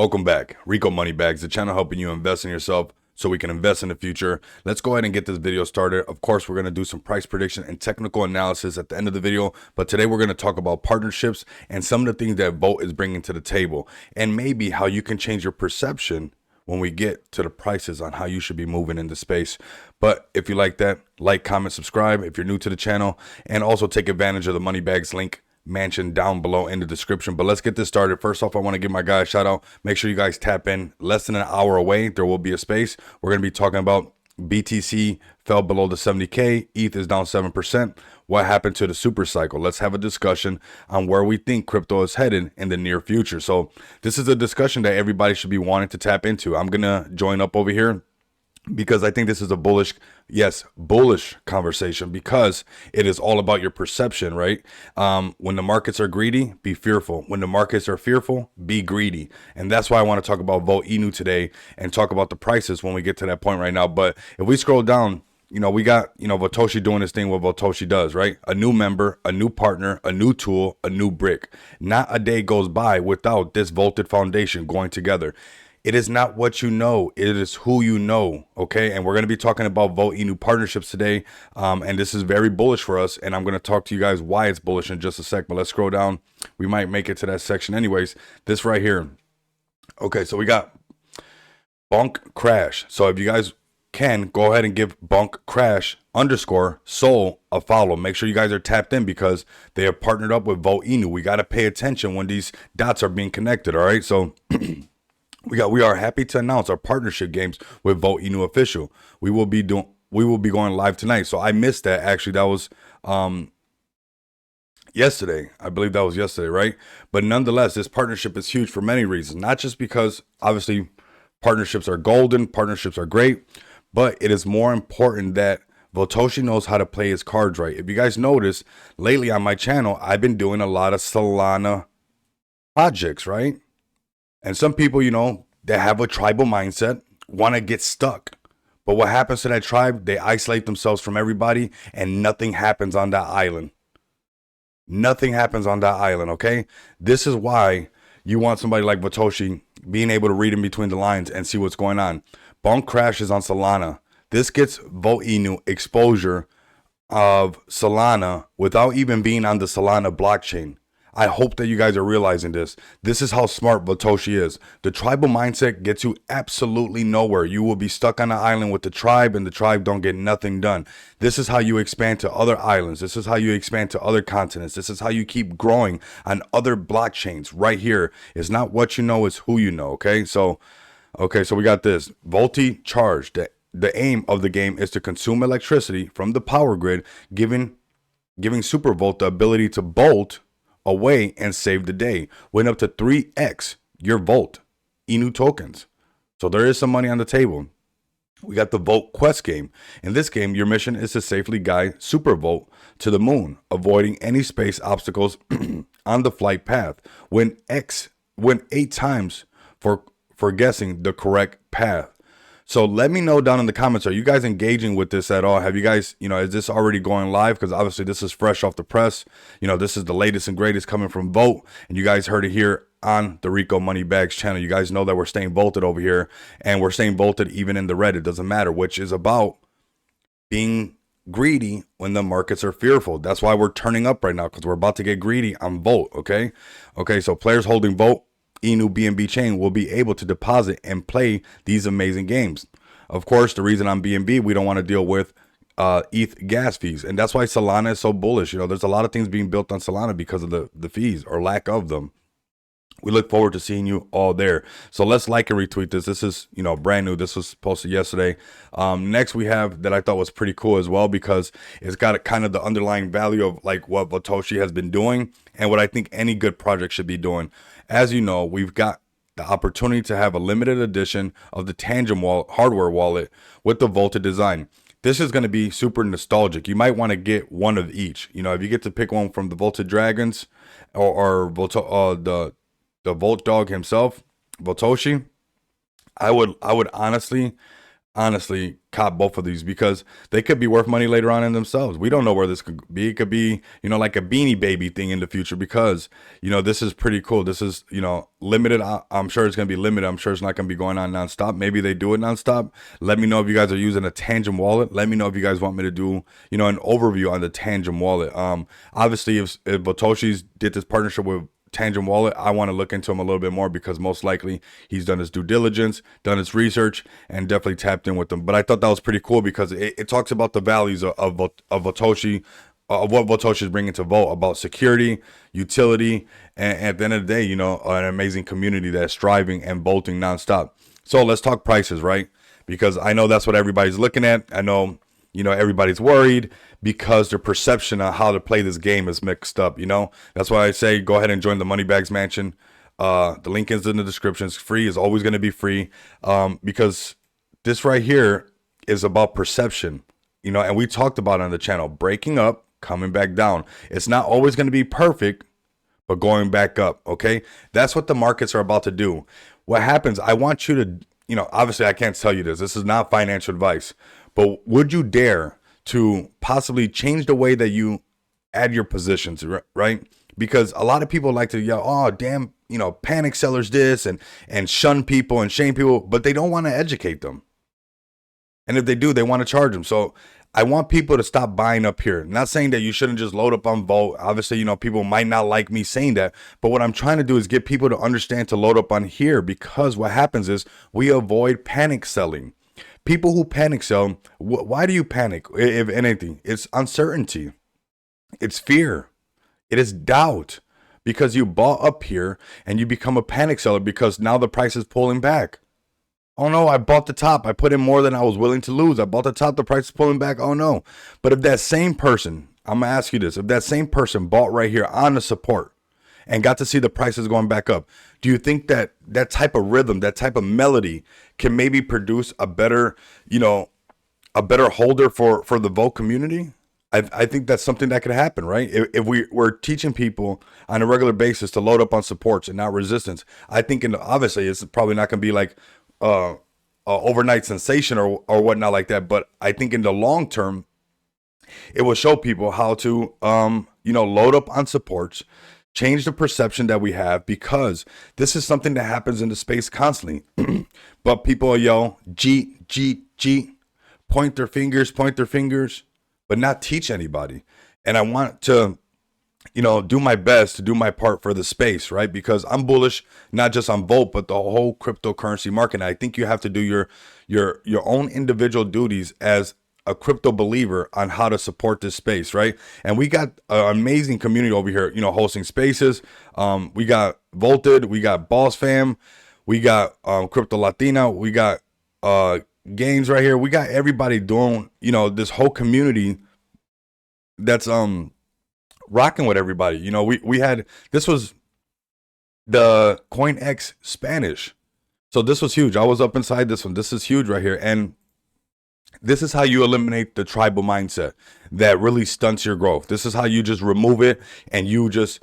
Welcome back. Rico Money Bags, the channel helping you invest in yourself so we can invest in the future. Let's go ahead and get this video started. Of course, we're going to do some price prediction and technical analysis at the end of the video, but today we're going to talk about partnerships and some of the things that Volt is bringing to the table, and maybe how you can change your perception when we get to the prices on how you should be moving in the space. But if you like that, like, comment, subscribe if you're new to the channel, and also take advantage of the Money Bags link mentioned down below in the description. But let's get this started. First off, I want to give my guy a shout out. Make sure you guys tap in. Less than an hour away, there will be a space. We're going to be talking about BTC fell below the 70K. ETH is down 7%. What happened to the super cycle? Let's have a discussion on where we think crypto is headed in the near future. So this is a discussion that everybody should be wanting to tap into. I'm going to join up over here because I think this is a bullish conversation, because it is all about your perception, right? When the markets are greedy, be fearful. When the markets are fearful, be greedy. And that's why I want to talk about Volt Inu today and talk about the prices when we get to that point right now. But if we scroll down, we got, Votoshi doing this thing what Votoshi does, right? A new member, a new partner, a new tool, a new brick. Not a day goes by without this Volted Foundation going together. It is not what you know, it is who you know, okay? And we're going to be talking about Volt Inu partnerships today, and this is very bullish for us, and I'm going to talk to you guys why it's bullish in just a sec, but let's scroll down. We might make it to that section anyways. This right here. Okay, so we got Bunk Crash. So if you guys can, go ahead and give Bunk Crash _ Sol a follow. Make sure you guys are tapped in because they have partnered up with Volt Inu. We got to pay attention when these dots are being connected, all right? So we are happy to announce our partnership games with Volt Inu Official. We will be going live tonight. So I missed that. Actually, that was yesterday. I believe that was yesterday, right? But nonetheless, this partnership is huge for many reasons. Not just because obviously partnerships are golden, partnerships are great, but it is more important that Votoshi knows how to play his cards right. If you guys notice, lately on my channel, I've been doing a lot of Solana projects, right? And some people, that have a tribal mindset want to get stuck. But what happens to that tribe? They isolate themselves from everybody and nothing happens on that island. Nothing happens on that island, okay? This is why you want somebody like Votoshi being able to read in between the lines and see what's going on. Bunk crashes on Solana. This gets Volt Inu exposure of Solana without even being on the Solana blockchain. I hope that you guys are realizing this. This is how smart Votoshi is. The tribal mindset gets you absolutely nowhere. You will be stuck on an island with the tribe and the tribe don't get nothing done. This is how you expand to other islands. This is how you expand to other continents. This is how you keep growing on other blockchains. Right here is not what you know, it's who you know, okay? So we got this. Volti Charge. The aim of the game is to consume electricity from the power grid, giving Supervolt the ability to bolt away and save the day. Went up to 3x your Volt Inu tokens. So there is some money on the table. We got the Volt Quest game. In this game, your mission is to safely guide Supervolt to the moon, avoiding any space obstacles on the flight path. Win 8 times for guessing the correct path. So let me know down in the comments, are you guys engaging with this at all? Have you guys, is this already going live? Because obviously this is fresh off the press. This is the latest and greatest coming from Volt. And you guys heard it here on the Rico Money Bags channel. You guys know that we're staying volted over here. And we're staying volted even in the red. It doesn't matter, which is about being greedy when the markets are fearful. That's why we're turning up right now, because we're about to get greedy on Volt, okay? Okay, so players holding Volt Inu BNB chain will be able to deposit and play these amazing games. Of course, the reason on BNB, we don't want to deal with ETH gas fees. And that's why Solana is so bullish. There's a lot of things being built on Solana because of the fees or lack of them. We look forward to seeing you all there. So let's like and retweet this. This is, brand new. This was posted yesterday. Next we have that I thought was pretty cool as well, because it's got a kind of the underlying value of like what Votoshi has been doing and what I think any good project should be doing. As you know, we've got the opportunity to have a limited edition of the Tangent hardware wallet with the Volted design. This is going to be super nostalgic. You might want to get one of each. If you get to pick one from the Volted Dragons or the Volt Dog himself, Votoshi, I would honestly honestly cop both of these because they could be worth money later on in themselves. We don't know where this could be. It could be, like a Beanie Baby thing in the future because, this is pretty cool. This is, limited. I'm sure it's going to be limited. I'm sure it's not going to be going on nonstop. Maybe they do it nonstop. Let me know if you guys are using a Tangent wallet. Let me know if you guys want me to do, an overview on the Tangent wallet. Obviously, if Botoshi's did this partnership with Tangent Wallet, I want to look into him a little bit more because most likely he's done his due diligence, done his research, and definitely tapped in with them. But I thought that was pretty cool because it talks about the values of Votoshi, of what Votoshi is bringing to Volt about security, utility, and at the end of the day, an amazing community that's striving and bolting nonstop. So let's talk prices, right? Because I know that's what everybody's looking at. I know, everybody's worried because their perception of how to play this game is mixed up. That's why I say go ahead and join the Moneybags Mansion. The link is in the description. It's free. It's always going to be free because this right here is about perception. And we talked about it on the channel, breaking up, coming back down. It's not always going to be perfect, but going back up. Okay, that's what the markets are about to do. What happens? I want you to, obviously I can't tell you this. This is not financial advice. But would you dare to possibly change the way that you add your positions, right? Because a lot of people like to yell, oh, damn, panic sellers this and shun people and shame people, but they don't want to educate them. And if they do, they want to charge them. So I want people to stop buying up here. Not saying that you shouldn't just load up on Volt. Obviously, people might not like me saying that. But what I'm trying to do is get people to understand to load up on here because what happens is we avoid panic selling. People who panic sell, why do you panic? If anything, it's uncertainty. It's fear. It is doubt because you bought up here and you become a panic seller because now the price is pulling back. Oh no, I bought the top. I put in more than I was willing to lose. I bought the top. The price is pulling back. Oh no. But if that same person, I'm going to ask you this, if that same person bought right here on the support and got to see the prices going back up, do you think that that type of rhythm, that type of melody can maybe produce a better, a better holder for the Volt community? I think that's something that could happen, right? If we're teaching people on a regular basis to load up on supports and not resistance, I think obviously it's probably not going to be like a overnight sensation or whatnot like that. But I think in the long term, it will show people how to, load up on supports, change the perception that we have because this is something that happens in the space constantly. But people yell, G, G, G, point their fingers, but not teach anybody. And I want to, do my best to do my part for the space, right? Because I'm bullish, not just on Volt, but the whole cryptocurrency market. And I think you have to do your own individual duties as a crypto believer on how to support this space, right? And we got an amazing community over here, hosting spaces. We got Volted, we got Boss Fam, we got Crypto Latina, we got Gains right here. We got everybody doing, this whole community that's rocking with everybody. We had, this was the CoinEx Spanish. So this was huge. I was up inside this one. This is huge right here. And this is how you eliminate the tribal mindset that really stunts your growth. This is how you just remove it and you just,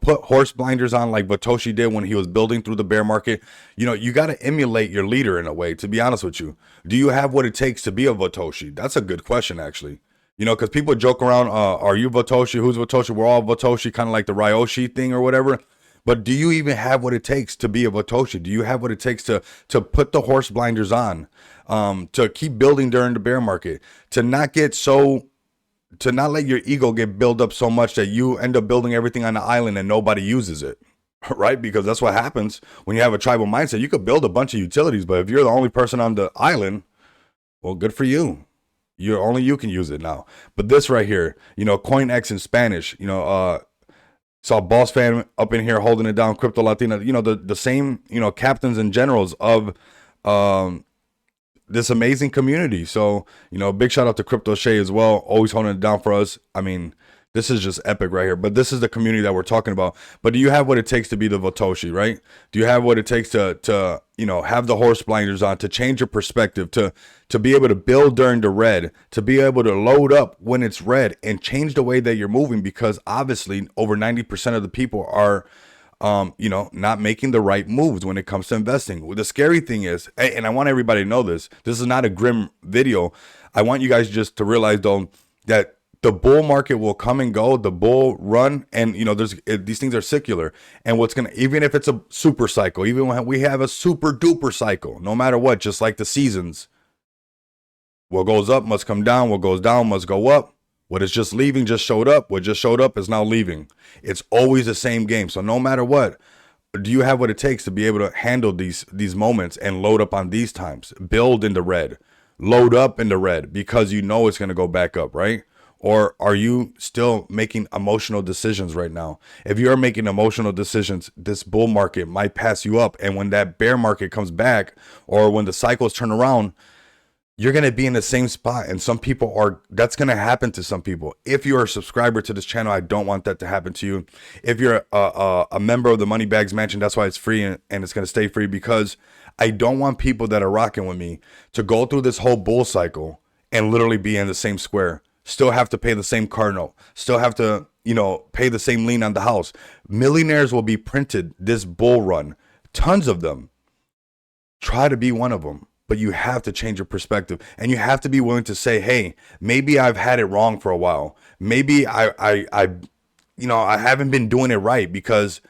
put horse blinders on like Votoshi did when he was building through the bear market. You got to emulate your leader in a way, to be honest with you. Do you have what it takes to be a Votoshi? That's a good question, actually. Because people joke around, are you Votoshi? Who's Votoshi? We're all Votoshi, kind of like the Ryoshi thing or whatever. But do you even have what it takes to be a Votoshi? Do you have what it takes to put the horse blinders on, to keep building during the bear market, to not let your ego get built up so much that you end up building everything on the island and nobody uses it, right? Because that's what happens when you have a tribal mindset. You could build a bunch of utilities, but if you're the only person on the island, well, good for you. Only you can use it now. But this right here, CoinEx in Spanish, saw Boss Fan up in here holding it down, Crypto Latina, the same, captains and generals of this amazing community. So, big shout out to Crypto Shay as well, always holding it down for us. I mean, this is just epic right here. But this is the community that we're talking about. But do you have what it takes to be the Votoshi, right? Do you have what it takes to have the horse blinders on, to change your perspective, to be able to build during the red, to be able to load up when it's red and change the way that you're moving? Because obviously over 90% of the people are not making the right moves when it comes to investing. The scary thing is, and I want everybody to know this is not a grim video. I want you guys just to realize though that the bull market will come and go, the bull run, and these things are secular. And even if it's a super cycle, even when we have a super duper cycle, no matter what, just like the seasons, what goes up must come down, what goes down must go up. What is just leaving just showed up. What just showed up is now leaving. It's always the same game. So no matter what, do you have what it takes to be able to handle these moments and load up on these times? Build in the red, load up in the red because you know it's going to go back up, right? Or are you still making emotional decisions right now? If you're making emotional decisions, this bull market might pass you up. And when that bear market comes back, or when the cycles turn around, you're going to be in the same spot. And that's going to happen to some people. If you're a subscriber to this channel, I don't want that to happen to you. If you're a member of the Money Bags Mansion, that's why it's free and it's going to stay free, because I don't want people that are rocking with me to go through this whole bull cycle and literally be in the same square, still have to pay the same car note, still have to, pay the same lien on the house. Millionaires will be printed this bull run, tons of them. Try to be one of them. But you have to change your perspective, and you have to be willing to say, hey, maybe I've had it wrong for a while. Maybe I haven't been doing it right because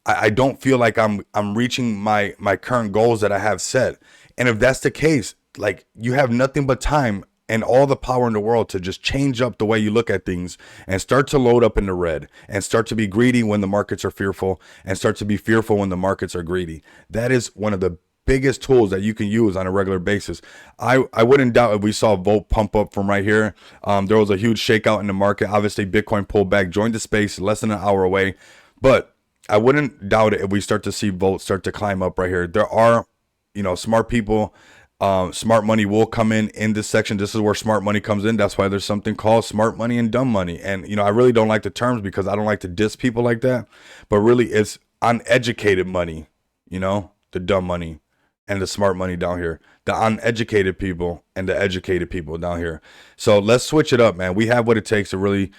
I don't feel like I'm reaching my current goals that I have set. And if that's the case, like, you have nothing but time and all the power in the world to just change up the way you look at things and start to load up in the red and start to be greedy when the markets are fearful and start to be fearful when the markets are greedy. That is one of the biggest tools that you can use on a regular basis. I wouldn't doubt if we saw Volt pump up from right here. There was a huge shakeout in the market. Obviously, Bitcoin pulled back, joined the space less than an hour away. But I wouldn't doubt it if we start to see Volt start to climb up right here. There are, smart people. Smart money will come in this section. This is where smart money comes in. That's why there's something called smart money and dumb money. And, I really don't like the terms because I don't like to diss people like that. But really, it's uneducated money, the dumb money and the smart money down here, the uneducated people and the educated people down here. So let's switch it up, man. We have what it takes to really,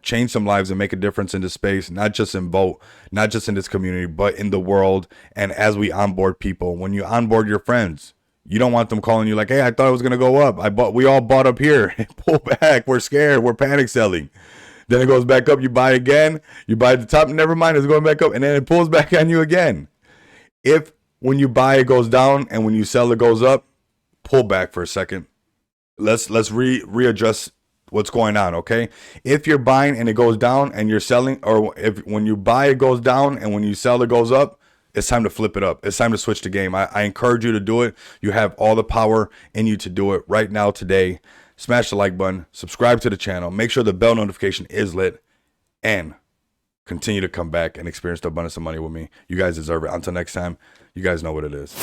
change some lives and make a difference in this space, not just in Volt, not just in this community, but in the world. And as we onboard people, when you onboard your friends, you don't want them calling you like, hey, I thought it was going to go up. We all bought up here. Pull back. We're scared. We're panic selling. Then it goes back up. You buy again. You buy at the top. Never mind. It's going back up. And then it pulls back on you again. If when you buy, it goes down, and when you sell, it goes up, pull back for a second. Let's readjust what's going on, okay? If you're buying and it goes down and you're selling, or if when you buy, it goes down, and when you sell, it goes up, it's time to flip it up. It's time to switch the game. I encourage you to do it. You have all the power in you to do it right now, today. Smash the like button, subscribe to the channel, make sure the bell notification is lit, and continue to come back and experience the abundance of money with me. You guys deserve it. Until next time, you guys know what it is.